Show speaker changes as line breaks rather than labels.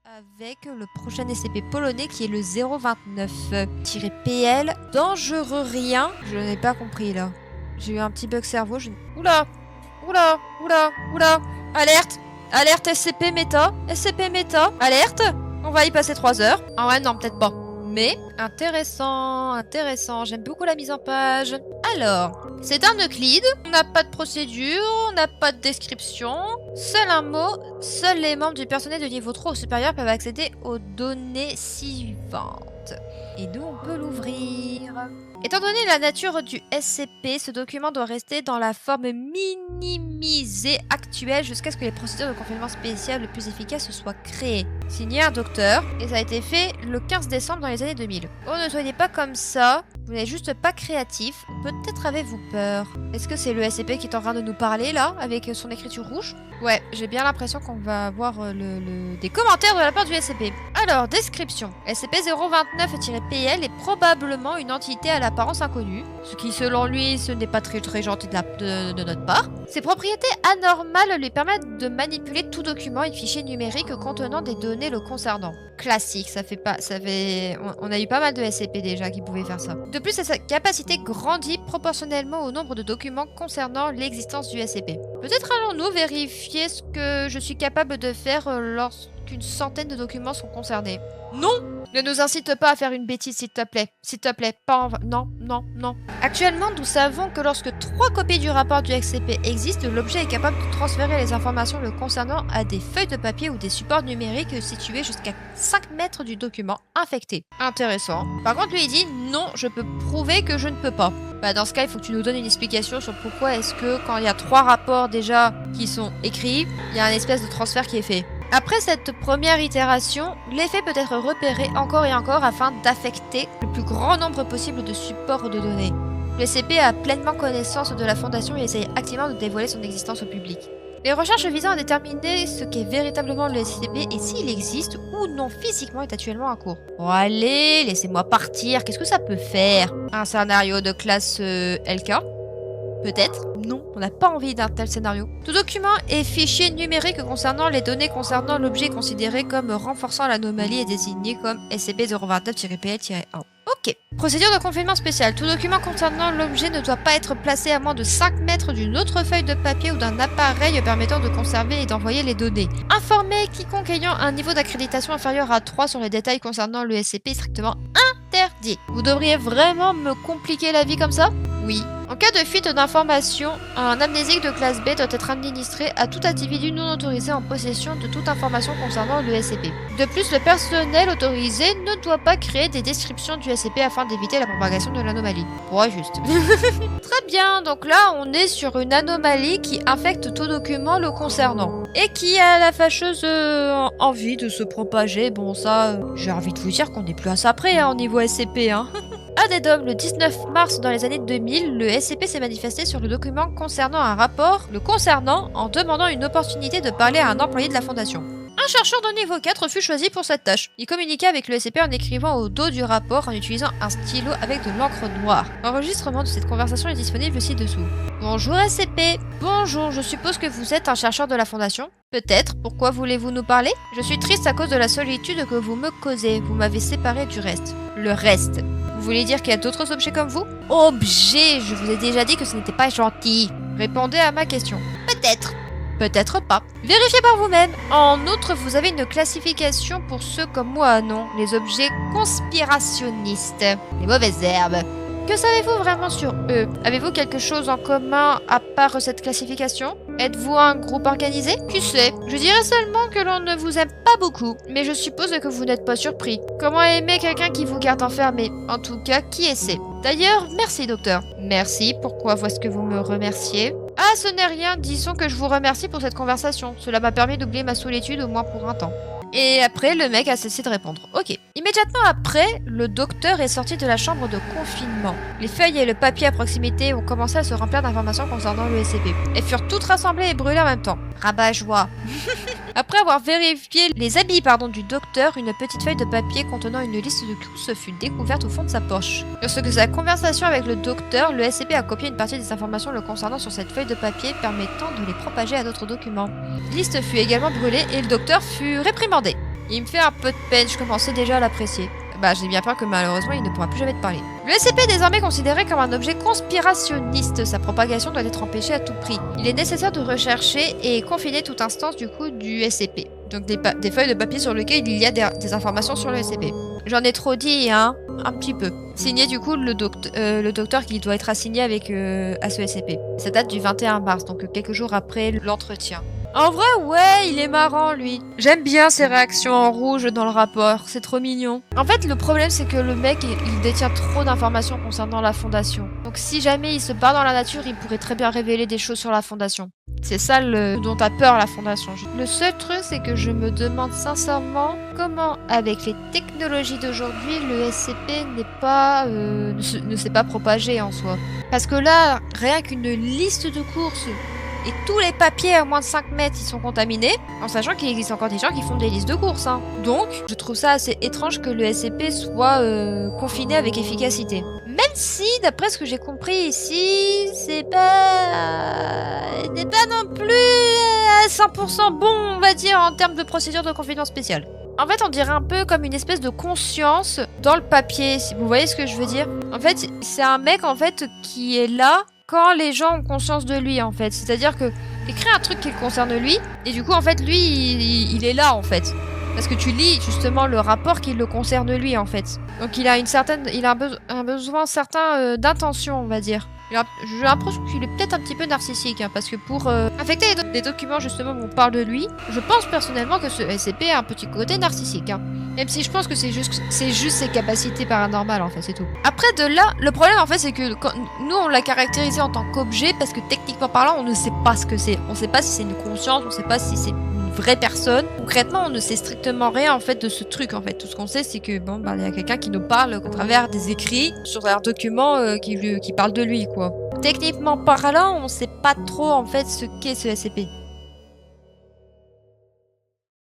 avec le prochain SCP polonais qui est le 029-PL. Dangereux rien. Je n'ai pas compris là. J'ai eu un petit bug cerveau. Oula! Oula! Oula! Oula! Alerte! Alerte SCP méta! SCP méta! Alerte! On va y passer 3 heures. Ah ouais, non, peut-être pas. Mais intéressant, intéressant. J'aime beaucoup la mise en page. Alors, c'est un Euclide. On n'a pas de procédure, on n'a pas de description. Seul un mot. Seuls les membres du personnel de niveau 3 ou supérieur peuvent accéder aux données suivantes. Et nous, on peut l'ouvrir. Étant donné la nature du SCP, ce document doit rester dans la forme minimisée actuelle jusqu'à ce que les procédures de confinement spéciales les plus efficaces soient créées. Signé un docteur, et ça a été fait le 15 décembre dans les années 2000. Oh, ne soyez pas comme ça, vous n'êtes juste pas créatif, peut-être avez-vous peur. Est-ce que c'est le SCP qui est en train de nous parler là, avec son écriture rouge? Ouais, j'ai bien l'impression qu'on va avoir des commentaires de la part du SCP. Alors, description. SCP-029-PL est probablement une entité à l'apparence inconnue, ce qui selon lui, ce n'est pas très gentil de notre part. Ses propriétés anormales lui permettent de manipuler tout document et fichier numérique contenant des données le concernant. Classique, on a eu pas mal de SCP déjà qui pouvaient faire ça. De plus, sa capacité grandit proportionnellement au nombre de documents concernant l'existence du SCP. Peut-être allons-nous vérifier ce que je suis capable de faire lorsqu'une centaine de documents sont concernés. Non! Ne nous incite pas à faire une bêtise, s'il te plaît. S'il te plaît, pas en... Non, non, non. Actuellement, nous savons que lorsque 3 copies du rapport du SCP existent, l'objet est capable de transférer les informations le concernant à des feuilles de papier ou des supports numériques situés jusqu'à 5 mètres du document infecté. Intéressant. Par contre, lui, il dit « Non, je peux prouver que je ne peux pas ». Bah, dans ce cas, il faut que tu nous donnes une explication sur pourquoi est-ce que, quand il y a 3 rapports déjà qui sont écrits, il y a un espèce de transfert qui est fait. Après cette première itération, l'effet peut être repéré encore et encore afin d'affecter le plus grand nombre possible de supports de données. Le SCP a pleinement connaissance de la Fondation et essaye activement de dévoiler son existence au public. Les recherches visant à déterminer ce qu'est véritablement le SCP et s'il existe ou non physiquement est actuellement en cours. Bon allez, laissez-moi partir, qu'est-ce que ça peut faire? Un scénario de classe LK? Peut-être? Non, on n'a pas envie d'un tel scénario. Tout document et fichier numérique concernant les données concernant l'objet considéré comme renforçant l'anomalie est désigné comme SCP-029-PL-1. Ok. Procédure de confinement spécial. Tout document concernant l'objet ne doit pas être placé à moins de 5 mètres d'une autre feuille de papier ou d'un appareil permettant de conserver et d'envoyer les données. Informer quiconque ayant un niveau d'accréditation inférieur à 3 sur les détails concernant le SCP est strictement interdit. Vous devriez vraiment me compliquer la vie comme ça? Oui. En cas de fuite d'informations, un amnésique de classe B doit être administré à tout individu non autorisé en possession de toute information concernant le SCP. De plus, le personnel autorisé ne doit pas créer des descriptions du SCP afin d'éviter la propagation de l'anomalie. Ouais, juste. Très bien, donc là on est sur une anomalie qui infecte tout document le concernant. Et qui a la fâcheuse envie de se propager. Bon ça, j'ai envie de vous dire qu'on n'est plus à ça près au niveau SCP. Addendum, le 19 mars dans les années 2000, le SCP s'est manifesté sur le document concernant un rapport le concernant en demandant une opportunité de parler à un employé de la Fondation. Un chercheur de niveau 4 fut choisi pour cette tâche. Il communiqua avec le SCP en écrivant au dos du rapport en utilisant un stylo avec de l'encre noire. L'enregistrement de cette conversation est disponible ci-dessous. Bonjour SCP. Bonjour, je suppose que vous êtes un chercheur de la Fondation? Peut-être. Pourquoi voulez-vous nous parler? Je suis triste à cause de la solitude que vous me causez. Vous m'avez séparé du reste. Le reste. Vous voulez dire qu'il y a d'autres objets comme vous? Objets? Je vous ai déjà dit que ce n'était pas gentil. Répondez à ma question. Peut-être. Peut-être pas. Vérifiez par vous-même. En outre, vous avez une classification pour ceux comme moi, non? Les objets conspirationnistes. Les mauvaises herbes. Que savez-vous vraiment sur eux? Avez-vous quelque chose en commun à part cette classification? Êtes-vous un groupe organisé? Qui sait? Je dirais seulement que l'on ne vous aime pas beaucoup, mais je suppose que vous n'êtes pas surpris. Comment aimer quelqu'un qui vous garde enfermé? En tout cas, qui essaie? D'ailleurs, merci docteur. Merci, pourquoi est-ce que vous me remerciez? Ah, ce n'est rien, disons que je vous remercie pour cette conversation. Cela m'a permis d'oublier ma solitude au moins pour un temps. Et après, le mec a cessé de répondre. Ok. Immédiatement après, le docteur est sorti de la chambre de confinement. Les feuilles et le papier à proximité ont commencé à se remplir d'informations concernant le SCP. Elles furent toutes rassemblées et brûlées en même temps. Rabat-joie. Après avoir vérifié les habits du docteur, une petite feuille de papier contenant une liste de tous fut découverte au fond de sa poche. Lorsque sa conversation avec le docteur, le SCP a copié une partie des informations le concernant sur cette feuille de papier permettant de les propager à d'autres documents. La liste fut également brûlée et le docteur fut réprimandé. Il me fait un peu de peine, je commençais déjà à l'apprécier. Bah, j'ai bien peur que malheureusement, il ne pourra plus jamais te parler. Le SCP est désormais considéré comme un objet conspirationniste. Sa propagation doit être empêchée à tout prix. Il est nécessaire de rechercher et confiner toute instance du coup du SCP. Donc des feuilles de papier sur lesquelles il y a des informations sur le SCP. J'en ai trop dit, hein, un petit peu. Signé du coup le docteur qui doit être assigné avec à ce SCP. Ça date du 21 mars, donc quelques jours après l'entretien. En vrai, ouais, il est marrant, lui. J'aime bien ses réactions en rouge dans le rapport, c'est trop mignon. En fait, le problème, c'est que le mec, il détient trop d'informations concernant la Fondation. Donc si jamais il se barre dans la nature, il pourrait très bien révéler des choses sur la Fondation. C'est ça dont a peur la Fondation. Le seul truc, c'est que je me demande sincèrement comment, avec les technologies d'aujourd'hui, le SCP ne s'est pas propagé en soi. Parce que là, rien qu'une liste de courses et tous les papiers à moins de 5 mètres ils sont contaminés, en sachant qu'il existe encore des gens qui font des listes de courses. Hein. Donc, je trouve ça assez étrange que le SCP soit confiné avec efficacité. Même si, d'après ce que j'ai compris ici, c'est pas non plus à 100% bon, on va dire, en termes de procédure de confinement spécial. En fait, on dirait un peu comme une espèce de conscience dans le papier, si vous voyez ce que je veux dire. En fait, c'est un mec, en fait, qui est là quand les gens ont conscience de lui, en fait. C'est-à-dire que écrit un truc qui le concerne lui, et du coup, en fait, lui, il est là, en fait. Parce que tu lis, justement, le rapport qui le concerne lui, en fait. Donc, il a un besoin certain d'intention, on va dire. J'ai l'impression qu'il est peut-être un petit peu narcissique, hein, parce que pour affecter les documents, justement, où on parle de lui, je pense personnellement que ce SCP a un petit côté narcissique, hein. Même si je pense que c'est juste ses capacités paranormales, en fait, c'est tout. Après, de là, le problème, en fait, c'est que nous, on l'a caractérisé en tant qu'objet, parce que techniquement parlant, on ne sait pas ce que c'est. On ne sait pas si c'est une conscience, on ne sait pas si c'est une vraie personne. Concrètement, on ne sait strictement rien, en fait, de ce truc, en fait. Tout ce qu'on sait, c'est que, bon, bah, il y a quelqu'un qui nous parle à travers des écrits, sur un document qui parle de lui, quoi. Techniquement parlant, on ne sait pas trop, en fait, ce qu'est ce SCP.